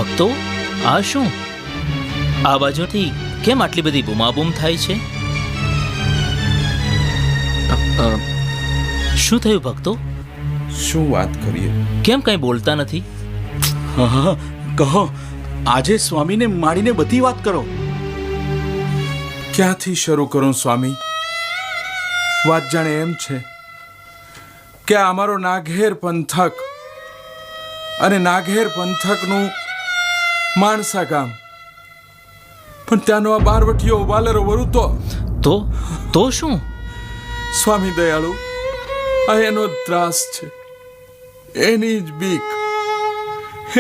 ભક્તો, આ શું? આ બાજુથી કેમ આટલી બધી બૂમાબૂમ થાય છે? શું થયું ભક્તો? શું વાત કરીએ? કેમ કંઈ બોલતા નથી? હા, કહો. આજે સ્વામીને માડીને બધી વાત કરો. ક્યાંથી શરૂ કરું સ્વામી? વાત જાણે એમ છે કે અમારો નાઘેર પંથક અને નાઘેર પંથકનું માણસા ગામ, પણ ત્યાંનો આ બારવટીયો વાલેરો વરુ તો શું? સ્વામી દયાળુ, આ એનો જ ત્રાસ છે, એની જ બીક,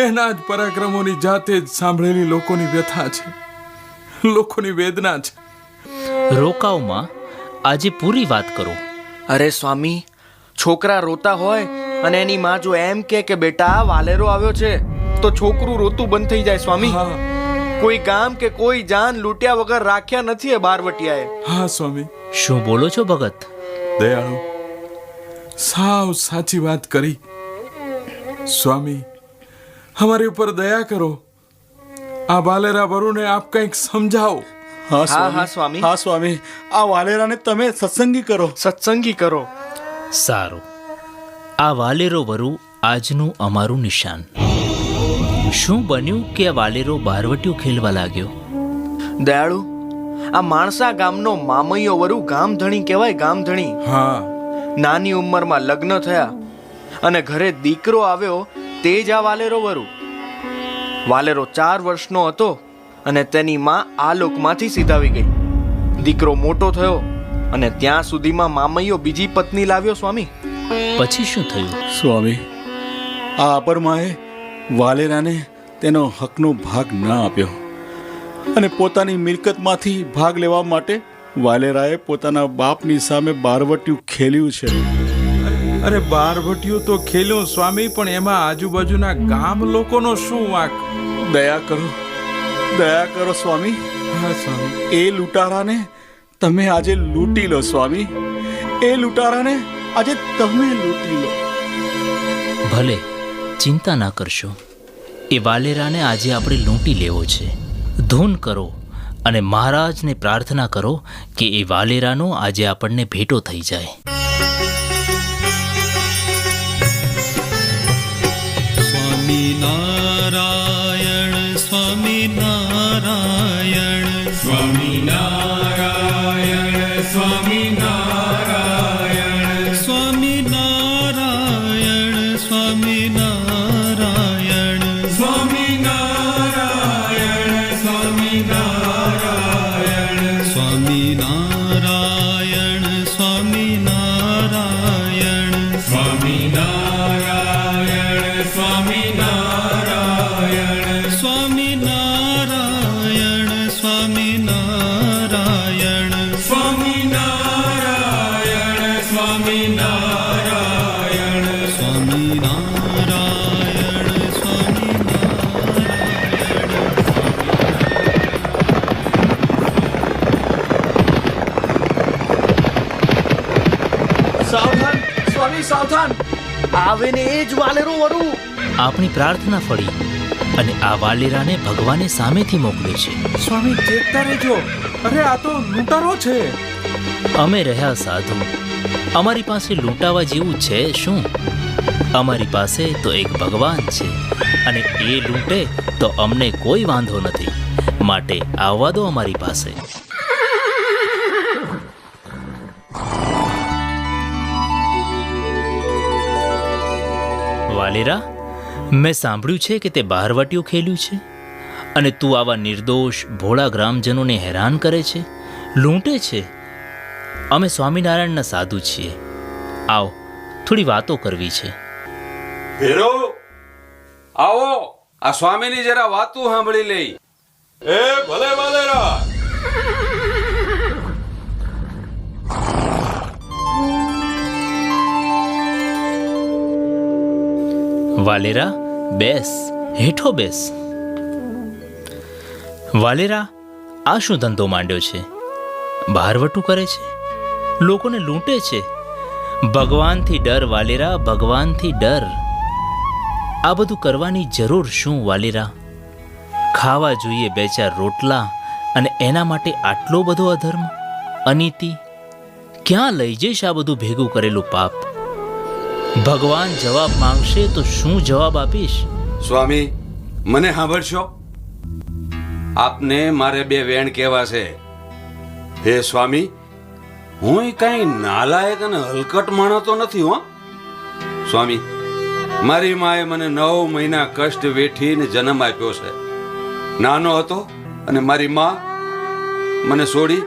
એના જ પરાક્રમોની જાતે જ સાંભળેલી લોકોની વ્યથા છે, લોકોની વેદના છે. રોકાવમાં આજે પૂરી વાત કરો. અરે સ્વામી, છોકરા રોતા હોય અને એની માં જો એમ કે બેટા વાલેરો આવ્યો છે, તો છોકરું રોતું બંધ થઈ જાય. સ્વામી, હા કોઈ ગામ કે કોઈ જાન લૂંટ્યા વગર રાખ્યા નથી એ બારવટિયાએ. હા સ્વામી. શું બોલો છો ભગત? દયાળુ, સાવ સાચી વાત કરી. સ્વામી, અમારી ઉપર દયા કરો. આ વાલેરા વરુને આપ કંઈક સમજાવો. હા હા સ્વામી. હા સ્વામી, આ વાલેરાને તમે સત્સંગી કરો. સત્સંગી કરો. સારું, આ વાલેરો વરુ આજનું અમારું નિશાન. શું બન્યું કે આ વાલેરો બારવટીયું ખેલવા લાગ્યો? દયાળુ, આ માણસા ગામનો મામૈયો વરુ ગામધણી કહેવાય. ગામધણી. હા, નાની ઉંમરમાં લગ્ન થયા અને ઘરે દીકરો આવ્યો, તે જ આ વાલેરો વરુ. વાલેરો 4 વર્ષનો હતો અને તેની માં આ લોકમાંથી સીધાવી ગઈ. દીકરો મોટો થયો અને ત્યાં સુધીમાં મામૈયો બીજી પત્ની લાવ્યો. સ્વામી, પછી શું થયું? સ્વામી, આ અપરમાએ વાલેરાને તેનો હકનો ભાગ ન આપ્યો અને પોતાની મિલકતમાંથી ભાગ લેવા માટે વાલેરાએ પોતાના બાપની સામે બારવટિયું ખેલ્યું છે. અરે બારવટીયું તો ખેલ્યું સ્વામી, પણ એમાં આજુબાજુના ગામ લોકોનો શું વાંક? દયા કરો, દયા કરો સ્વામી. હા સ્વામી. એ લૂંટારાને તમે આજે લૂંટી લો સ્વામી. એ લૂંટારાને આજે તમે લૂંટી લો. ભલે, ચિંતા ના કરશો. એ વાલેરાને આજે આપણે લૂંટી લેવો છે. ધૂન કરો અને મહારાજને પ્રાર્થના કરો કે એ વાલેરાનો આજે આપણને ભેટો થઈ જાય. સ્વામિનારાયણ સ્વામિનારાયણ સ્વામિનારાયણ સ્વામિનારાયણ સ્વામિનારાયણ સ્વામિનારાયણ સ્વામિનારાયણ સ્વામિનારાયણ સ્વામિનારાયણ સ્વામિનારાયણ સ્વામિનારાયણ સ્વામિનારાયણ સ્વામિનારાયણ સ્વામિનારાયણ સ્વામિનારાયણ સ્વામિનારાયણ સ્વામિનારાયણ સ્વામિનારાયણ. સાવધાન સ્વામી, સાવધાન. આવે ને એ જ વાલેરો વરુ. આપણી પ્રાર્થના ફળી અને આ વાલેરાને ભગવાને સામેથી મોકલ્યો છે. સ્વામી ચેતતા રહેજો. અરે આ તો લૂંટારો છે. અમે રહ્યા સાધુ, અમારી પાસે લૂંટાવા જેવું છે શું? અમારી પાસે તો એક ભગવાન છે અને એ લૂંટે તો અમને કોઈ વાંધો નથી. માટે આવવા દો અમારી પાસે. વાલેરા, મેં સાંભળ્યું છે કે તે બારવટીયું ખેલ્યું છે અને તું આવા નિર્દોષ ભોળા ગ્રામજનોને હેરાન કરે છે, લૂંટે છે. અમે સ્વામિનારાયણના સાધુ છીએ. આવો, થોડી વાતો કરવી છે. ભેરો, આવો, આ સ્વામીની જરા વાતું સાંભળી લઈ. એ ભલે વાલેરા. વાલેરા, બેસ, હેઠો બેસ. વાલેરા, આ શું ધંધો માંડ્યો છે? બહારવટું કરે છે, લોકોને લૂંટે છે. ભગવાનથી ડર વાલેરા, ભગવાનથી ડર. આ બધું કરવાની જરૂર શું વાલેરા? ખાવા જોઈએ 2-4 રોટલા અને એના માટે આટલો બધો અધર્મ, અનીતિ? ક્યાં લઈ જઈશ આ બધું ભેગું કરેલું પાપ? ભગવાન જવાબ માંગશે તો શું જવાબ આપીશ? સ્વામી, મને સાંભળશો? આપને મારે 2 વેણ કહેવા છે. હે સ્વામી, હું કાંઈ નાલાયક અને હલકટ માણસ તો નથી હો. સ્વામી, મારી માએ મને 9 મહિના કષ્ટ વેઠીને જન્મ આપ્યો છે. નાનો હતો અને મારી માં મને છોડી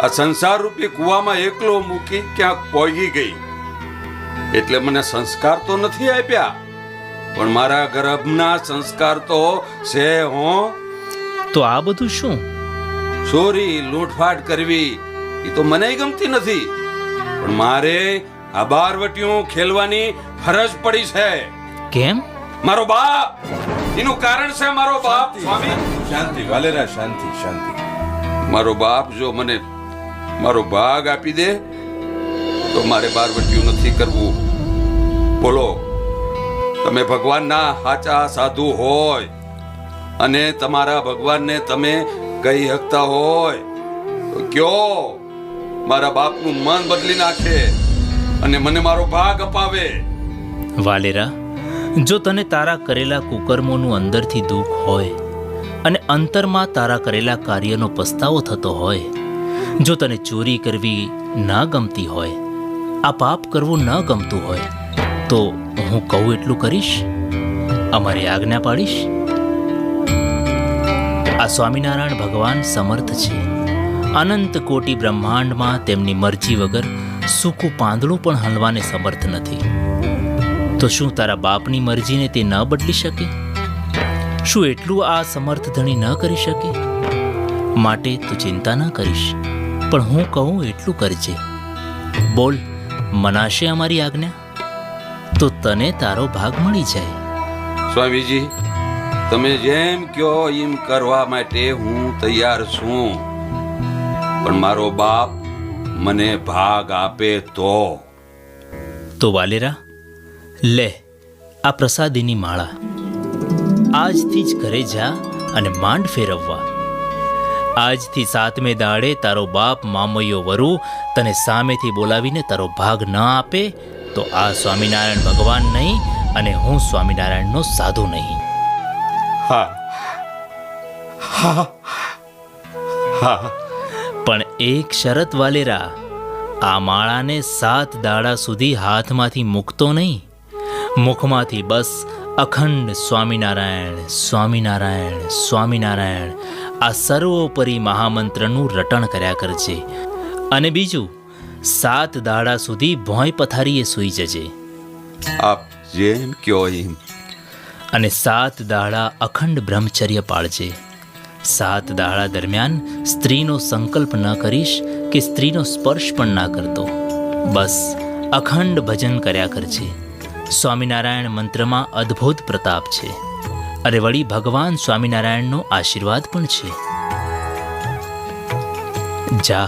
આ સંસાર રૂપી કૂવામાં એકલો મૂકી ક્યાંક પોગી ગઈ. એટલે મને સંસ્કાર તો નથી આપ્યા, પણ મારા ગર્ભના સંસ્કાર તો છે હો. તો આ બધું શું? ચોરી લૂંટફાટ કરવી એ તો મને ગમતી નથી, પણ મારે આ બારવટીયું ખેલવાની ફરજ પડી છે. કેમ? મારો બાપ, એનું કારણ છે મારો બાપ. સ્વામી, શાંતિ વાલેરા, શાંતિ શાંતિ. મારો બાપ જો મને મારો ભાગ આપી દે તો મારે બારવટીયું નથી કરવું. બોલો, તમે ભગવાનના સાચા સાધુ હોય અને તમારા ભગવાનને તમે કહી શકતા હોય તો કયો મારા બાપનું મન બદલી નાખે અને મને મારો ભાગ અપાવે. વાલેરા, જો તને તારા કરેલા કુકર્મોનું અંદરથી દુઃખ હોય અને અંતરમાં તારા કરેલા કાર્યનો પસ્તાવો થતો હોય, જો તને ચોરી કરવી ન ગમતી હોય, આ પાપ કરવું ન ગમતું હોય, તો હું કહું એટલું કરીશ? અમારી આજ્ઞા પાડીશ? આ સ્વામિનારાયણ ભગવાન સમર્થ છે. અનંત કોટી બ્રહ્માંડમાં તેમની મરજી વગર સૂકું પાંદડું પણ હલવાને સમર્થ નથી. તો શું તારા બાપની મરજીને તે ન બદલી શકે? શું એટલું આ સમર્થ ધણી ન કરી શકે? માટે તું ચિંતા ન કરીશ, પણ હું કહું એટલું કરજે. બોલ, મનાશે અમારી આજ્ઞા? તો તને તારો ભાગ મળી જાય. સ્વામીજી, તમે જેમ કહો એમ કરવા માટે હું તૈયાર છું, પણ મારો બાપ મને ભાગ આપે તો. તો વાલેરા, લે આ પ્રસાદીની માળા. આજથી જ ઘરે જા અને માંડ ફેરવવા. આજથી 7મે દાડે તારો બાપ મામૈયો વરુ તને સામેથી બોલાવીને તારો ભાગ ન આપે તો આ સ્વામિનારાયણ ભગવાન નહીં અને હું સ્વામિનારાયણનો સાધુ નહીં. હા હા હા. પણ એક શરત વાલેરા, આ માળાને 7 દાડા સુધી હાથમાંથી મૂકતો નહીં. મુખમાંથી બસ અખંડ સ્વામિનારાયણ સ્વામિનારાયણ સ્વામિનારાયણ આ સર્વોપરી મહામંત્રનું રટણ કર્યા કરજે. અને બીજું, 7 દાડા સુધી ભોંય પથારીએ સૂઈ જજે. આપ જેમ કહો એમ. અને 7 દાડા અખંડ બ્રહ્મચર્ય પાળજે. 7 દાડા દરમિયાન સ્ત્રીનો સંકલ્પ ન કરીશ કે સ્ત્રીનો સ્પર્શ પણ ના કરતો. બસ અખંડ ભજન કર્યા કરજે. સ્વામિનારાયણ મંત્રમાં અદ્ભુત પ્રતાપ છે. અરે વળી ભગવાન સ્વામિનારાયણનો આશીર્વાદ પણ છે. જા,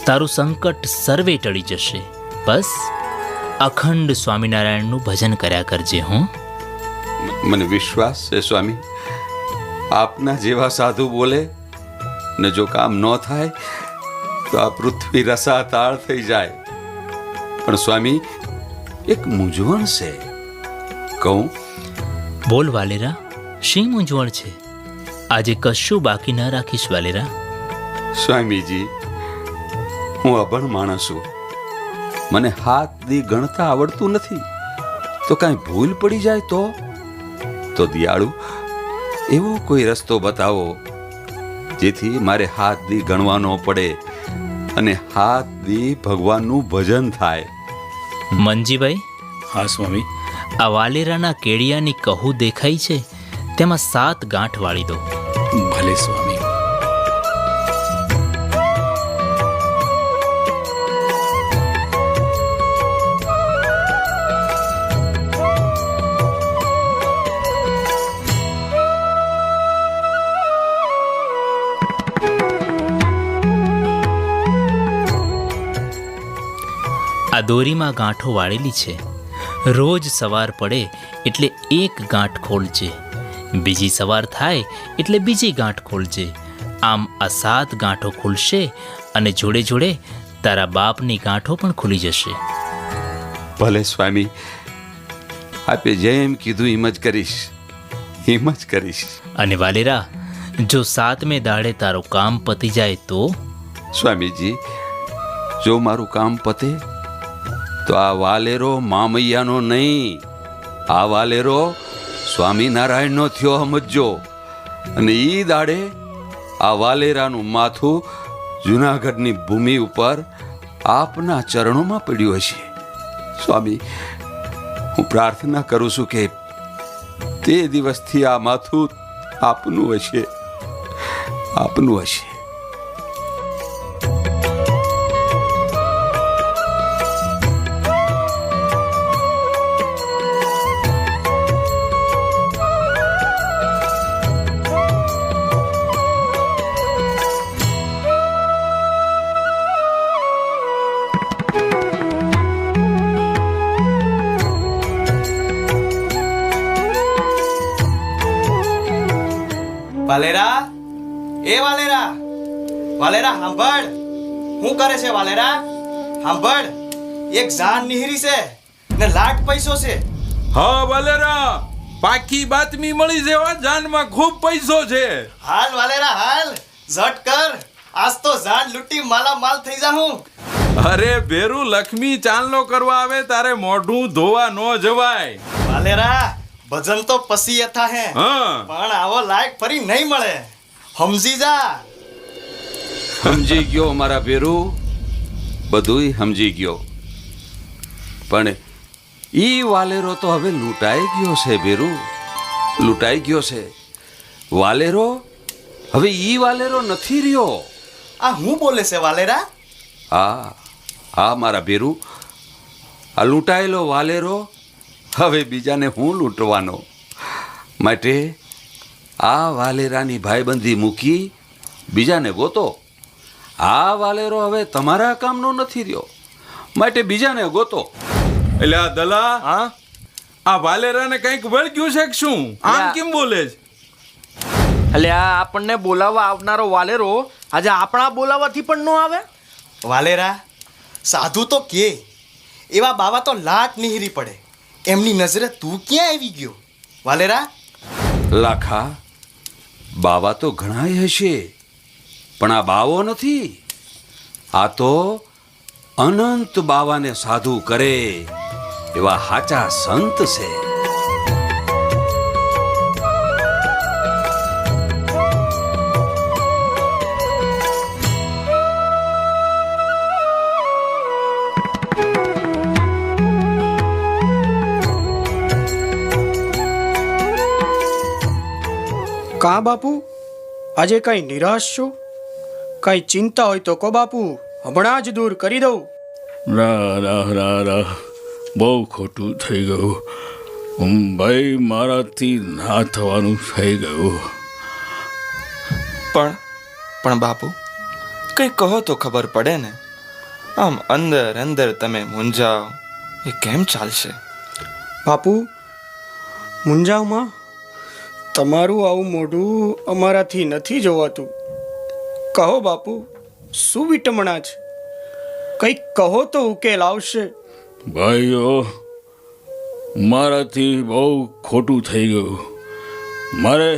તારું સંકટ સર્વે ટળી જશે. બસ અખંડ સ્વામિનારાયણનું ભજન કર્યા કરજે. હું મને વિશ્વાસ છે સ્વામી, આપના જેવા સાધુ બોલે ને જો કામ ન થાય તો આ પૃથ્વી રસાતાળ થઈ જાય. પણ સ્વામી, એક મૂંઝવણ છે, કહું? બોલ વાલેરા, શી મૂંઝવણ છે? આજે કશું બાકી ન રાખીશ વાલેરા. સ્વામીજી, હું અભણ માણસ છું. મને હાથ દી ગણતા આવડતું નથી. તો કાંઈ ભૂલ પડી જાય તો દિયાળુ એવો કોઈ રસ્તો બતાવો જેથી મારે હાથ દી ગણવાનો પડે અને હાથ દી ભગવાનનું ભજન થાય. મંજીભાઈ, હા સ્વામી. આ વાલેરાના કેડિયાની કહું દેખાય છે, તેમાં 7 ગાંઠ વાળી દો. ભલે સ્વામી. આ દોરીમાં ગાંઠો વાળેલી છે. રોજ સવાર પડે એટલે એક ગાંઠ ખોલજે. બીજી સવાર થાય એટલે બીજી ગાંઠ ખોલજે. આમ આ 7 ગાંઠો ખુલશે અને જોડે જોડે તારા બાપની ગાંઠો પણ ખુલી જશે. ભલે સ્વામી, આપે જેમ કીધું એમ જ કરીશ, એમ જ કરીશ. અને વાલેરા, જો 7મે દાડે તારું કામ પતી જાય તો? સ્વામીજી, જો મારું કામ પતે તો આ વાલેરો મામૈયાનો નહીં, આ વાલેરો સ્વામિનારાયણનો થયો સમજજો. અને ઈ દાડે આ વાલેરાનું માથું જુનાગઢની ભૂમિ ઉપર આપના ચરણોમાં પડ્યું હશે. સ્વામી, હું પ્રાર્થના કરું છું કે તે દિવસથી આ માથું આપનું હશે, આપનું હશે. વાલેરા, એ વાલેરા, વાલેરા સાંભળ. શું કરે છે વાલેરા? સાંભળ, એક જાન નિહરી છે ને લાખ પૈસો છે. હા વાલેરા, પાકી બાતમી મળી છે, જાનમાં ખૂબ પૈસો છે. હાલ વાલેરા હાલ, ઝટ કર, આજ તો જાન લૂંટી માલામાલ થઈ જાઉં. અરે ભેરું, લક્ષ્મી ચાંદલો કરવા આવે તારે મોઢું ધોવા ન જવાય. વાલેરા, ભજન તો પછી યથા હે, હા, પણ આવો લાયક ફરી નહીં મળે, સમજી જા. સમજી ગયો મારા ભેરું, બધુંય સમજી ગયો. પણ ઈ વાલેરો તો હવે લૂંટાઈ ગયો છે ભેરું, લૂંટાઈ ગયો છે. વાલેરો હવે ઈ વાલેરો નથી રહ્યો. આ હું બોલે છે વાલેરા? હા મારા ભેરું, આ લૂંટાયેલો વાલેરો હવે બીજાને હું લૂંટવાનો. માટે આ વાલેરાની ભાઈબંધી મૂકી બીજાને ગોતો. આ વાલેરો હવે તમારા કામનો નથી રહ્યો, માટે બીજાને ગોતો. એટલે આ દલા, હા, આ વાલેરાને કંઈક વળગ્યું છે કે શું? આમ કેમ બોલે છે? એટલે આ આપણને બોલાવવા આવનારો વાલેરો આજે આપણા બોલાવાથી પણ ન આવે. વાલેરા, સાધુ તો કે એવા બાવા તો લાટ નિહરી પડે, એમની નજરે તું ક્યાં આવી ગયો વાલેરા? લાખા, બાવા તો ઘણાય હશે, પણ આ બાવો નથી. આ તો અનંત બાવાને સાધુ કરે એવા હાચા સંત છે. કાં બાપુ, આજે કઈ નિરાશ છો? કઈ ચિંતા હોય તો કહો બાપુ, હમણાં જ દૂર કરી દઉં. ના, બહુ ખોટું થઈ ગયું ભાઈ, મારાથી ના થવાનું થઈ ગયું. પણ બાપુ, કંઈ કહો તો ખબર પડે ને. આમ અંદર અંદર તમે મૂંઝાવ એ કેમ ચાલશે? બાપુ, મુંજાવમાં તમારું આવું મોઢું અમારાથી નથી જોવાતું. કહો બાપુ, શું વિટમણા છે? કંઈક કહો તો ઉકેલ આવશે. ભાઈઓ, મારાથી બહુ ખોટું થઈ ગયું. મારે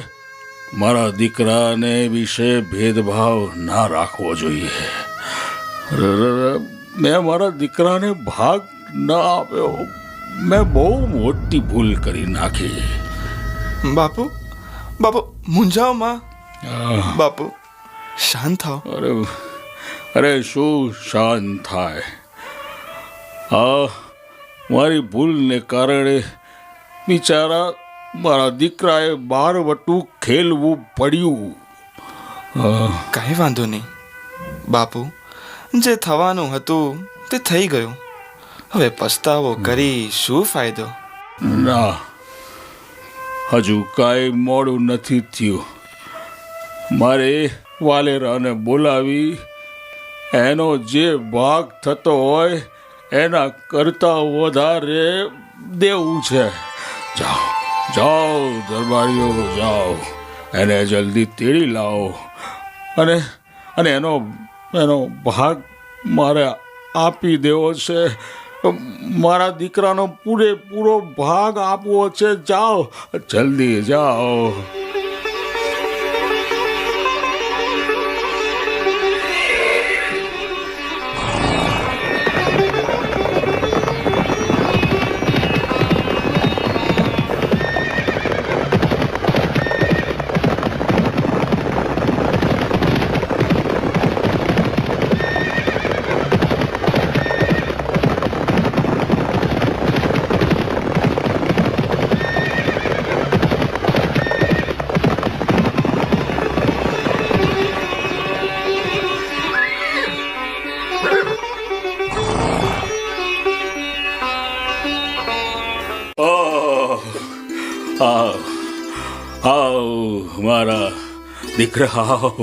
મારા દીકરાને વિશે ભેદભાવ ના રાખવો જોઈએ. મેં મારા દીકરાને ભાગ ના આપ્યો. મેં બહુ મોટી ભૂલ કરી નાખી. બાપુ, મૂંઝાવમાં. બાપુ, શાંત થાઓ. અરે શું શાંત થાય? આ મારી ભૂલને કારણે બિચારા મારા દીકરાએ બારવટું ખેલવું પડ્યું. કાંઈ વાંધો નહીં બાપુ, જે થવાનું હતું તે થઈ ગયું. હવે પસ્તાવો કરી શું ફાયદો? ના, હજુ કાંઈ મોડું નથી થયું. મારે વાલેરાને બોલાવી એનો જે ભાગ થતો હોય એના કરતાં વધારે દેવું છે. જાઓ જાઓ દરબારીઓ જાઓ, એને જલ્દી તેડી લાવો અને અને એનો એનો ભાગ મારે આપી દેવો છે. મારા દીકરાનો પૂરેપૂરો ભાગ આપવો છે. જાઓ, જલ્દી જાઓ. આવ મારા દીકરા, આવ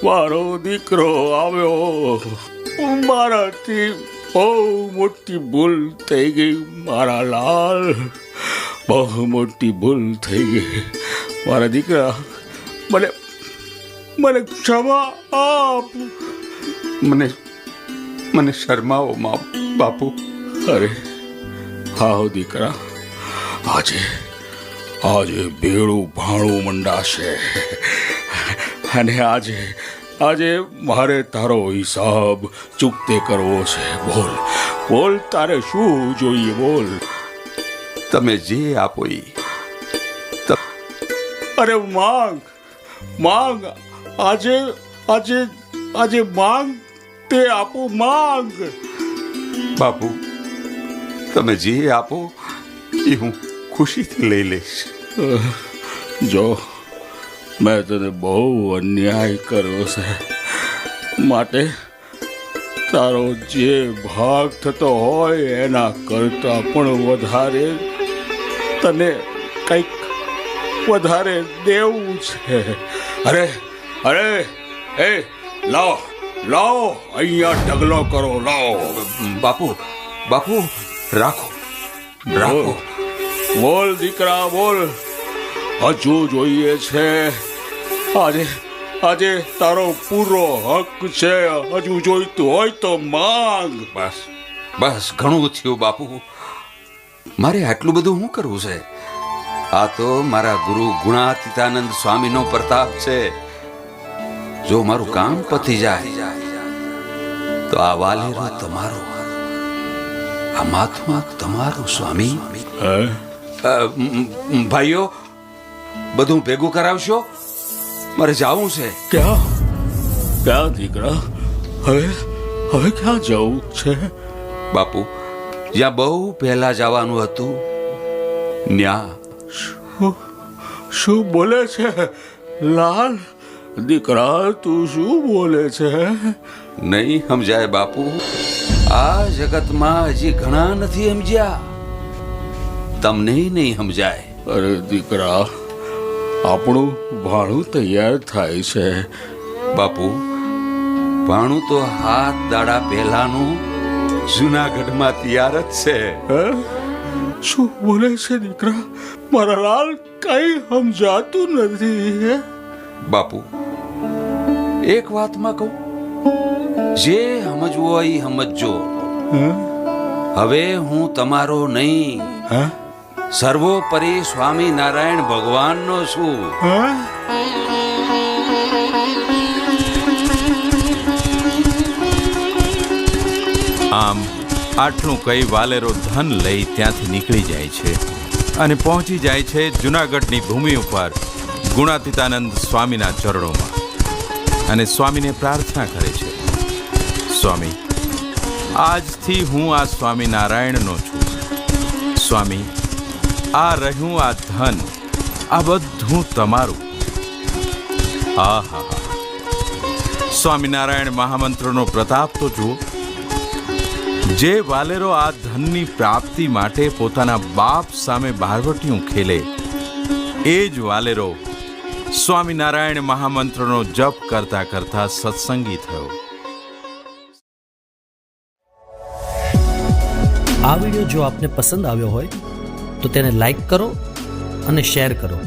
મારો દીકરો આવ્યો. મારાથી બહુ મોટી ભૂલ થઈ ગઈ મારા લાલ, બહુ મોટી ભૂલ થઈ ગઈ મારા દીકરા. મને મને ક્ષમા આપ. મને શરમાવો બાપુ. અરે આવ દીકરા, આજે બેડું ભાણું મંડાશે અને આજે મારે તારો હિસાબ ચૂકતે કરવો છે. બોલ બોલ, તારે શું જોઈએ? બોલ. તમે જે આપો એ. અરે માંગ માંગ, આજે માંગ, તે આપો. માંગ બાપુ, તમે જે આપો એ હું ખુશીથી લઈ લઈશ. જો મેં તને બહુ અન્યાય કર્યો છે, માટે તારો જે ભાગ થતો હોય એના કરતાં પણ વધારે તને કંઈક વધારે દેવું છે. અરે અરે, એ લાવો અહીંયા ઢગલો કરો. લાવો. બાપુ રાખો. બોલ દીકરા, બોલ. હજુ જોઈએ છે. આજે તારો પૂરો હક છે. હજુ જોઈતું હોય તો માંગ. બસ ઘણું થયું બાપુ. મારે આટલું બધું શું કરવું છે? આ તો મારા ગુરુ ગુણાતીતાનંદ સ્વામીનો પ્રતાપ છે. જો મારું કામ પતી જાય તો આ વાલેરો તમારો, આ મહાત્મા તમારું. સ્વામી, ભાઈઓ બધું ભેગું કરાવશો? મારે જાવું છે. ક્યાં દીકરા? હવે ક્યાં જવું છે? બાપુ, જ્યાં બહુ પહેલા જવાનું હતું ન્યા. શું બોલે છે લાલ? દીકરા, તું શું બોલે છે? નહીં સમજાય બાપુ. આ જગતમાં હજી ઘણા નથી સમજ્યા. તમને નહીં સમજાય. અરે દીકરા, આપણું ભાણું તૈયાર થાય છે. બાપુ, ભાણું તો હાથ દાડા પહેલાનું જુનાગઢમાં તૈયાર જ છે. શું બોલે છે દીકરા? મારા લાલ, કઈ સમજાતું નથી. બાપુ, એક વાતમાં કહું, જે સમજવું હોય એ સમજજો. હવે હું તમારો નહીં, સર્વોપરી સ્વામિનારાયણ ભગવાનનો છું. આમ આટલું કઈ વાલેરો ધન લઈ ત્યાંથી નીકળી જાય છે અને પહોંચી જાય છે જૂનાગઢની ભૂમિ ઉપર ગુણાતીતાનંદ સ્વામીના ચરણોમાં અને સ્વામીને પ્રાર્થના કરે છે, સ્વામી, આજથી હું આ સ્વામિનારાયણનો છું. સ્વામી, આ રહ્યું આ ધન, આ બધું તમારું. આહા, સ્વામિનારાયણ મહામંત્રનો પ્રતાપ તો જુઓ. જે વાલેરો આ ધનની પ્રાપ્તિ માટે પોતાના બાપ સામે બહારવટિયું ખેલે, એ જ વાલેરો સ્વામિનારાયણ મહામંત્રનો જપ કરતા કરતા સત્સંગી થયો. આ વિડીયો જો આપને પસંદ આવ્યો હોય તો તેને લાઈક કરો અને શેર કરો.